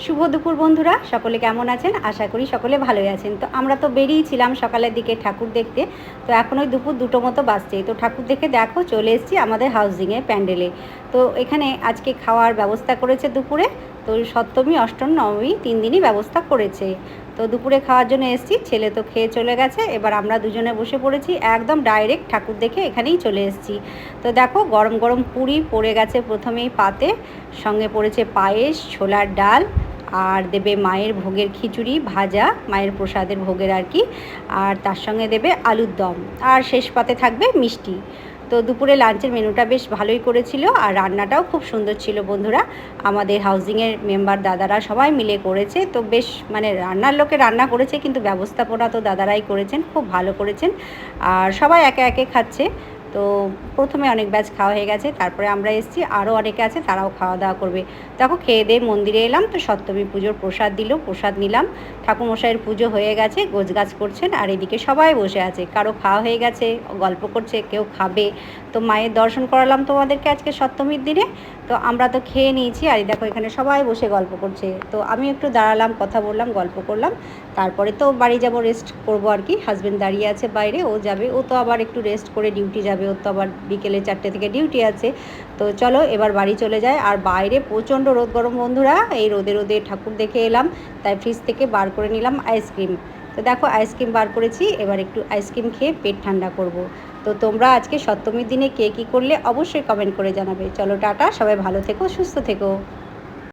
শুভ দুপুর বন্ধুরা, সকলে কেমন আছেন? আশা করি সকলে ভালোই আছেন। তো আমরা তো বেরিয়েছিলাম সকালের দিকে ঠাকুর দেখতে। তো এখন ওই দুপুর 2টো মতো বাজছে। তো ঠাকুর দেখে দেখো চলে এসেছি আমাদের হাউজিংয়ে প্যান্ডেলে। তো এখানে আজকে খাওয়ার ব্যবস্থা করেছে দুপুরে। তো সপ্তমী, অষ্টম, নবমী 3 দিনই ব্যবস্থা করেছে। তো দুপুরে খাওয়ার জন্য এসেছি, ছেলে তো খেয়ে চলে গেছে। এবার আমরা দুজনে বসে পড়েছি, একদম ডাইরেক্ট ঠাকুর দেখে এখানেই চলে এসেছি। তো দেখো গরম গরম পুরি পড়ে গেছে প্রথমেই পাতে, সঙ্গে পড়েছে পায়েস, ছোলার ডাল, আর দেবে মায়ের ভোগের খিচুড়ি ভাজা, মায়ের প্রসাদের ভোগের আর কি, আর তার সঙ্গে দেবে আলুর দম, আর শেষ পাতে থাকবে মিষ্টি। তো দুপুরে লাঞ্চের মেনুটা বেশ ভালোই করেছিল, আর রান্নাটাও খুব সুন্দর ছিল বন্ধুরা। আমাদের হাউজিংয়ের মেম্বার দাদারা সবাই মিলে করেছে। তো বেশ মানে রান্নার লোকে রান্না করেছে, কিন্তু ব্যবস্থাপনা তো দাদারাই করেছেন, খুব ভালো করেছেন। আর সবাই একে একে খাচ্ছে। তো প্রথমে অনেক ব্যাচ খাওয়া হয়ে গেছে, তারপরে আমরা এসেছি, আরও অনেকে আছে তারাও খাওয়া দাওয়া করবে। দেখো খেয়ে দিয়ে মন্দিরে এলাম, তো সপ্তমী পুজোর প্রসাদ দিল, প্রসাদ নিলাম। ঠাকুরমশাইয়ের পুজো হয়ে গেছে, গোছগাছ করছেন, আর এদিকে সবাই বসে আছে, কারো খাওয়া হয়ে গেছে, গল্প করছে, কেউ খাবে। তো মায়ের দর্শন করালাম তোমাদেরকে আজকে সপ্তমীর দিনে। তো আমরা তো খেয়ে নিয়েছি, আর দেখো এখানে সবাই বসে গল্প করছে। তো আমি একটু দাঁড়ালাম, কথা বললাম, গল্প করলাম। তারপরে তো বাড়ি যাব, রেস্ট করবো আর কি। হাজব্যান্ড দাঁড়িয়ে আছে বাইরে, ও যাবে, ও তো আবার একটু রেস্ট করে ডিউটি যাবে, ওর তো আবার বিকেলে 4টে থেকে ডিউটি আছে। তো চলো এবার বাড়ি চলে যায়। আর বাইরে প্রচণ্ড রোদ গরম বন্ধুরা, এই রোদে রোদে ঠাকুর দেখে এলাম, তাই ফ্রিজ থেকে বার করে নিলাম আইসক্রিম। তো দেখো আইসক্রিম বার করেছি, এবার একটু আইসক্রিম খেয়ে পেট ঠান্ডা করব। তো তোমরা আজকে সপ্তমীর দিনে কে কী করলে অবশ্যই কমেন্ট করে জানাবে। চলো টাটা, সবাই ভালো থেকো, সুস্থ থেকো।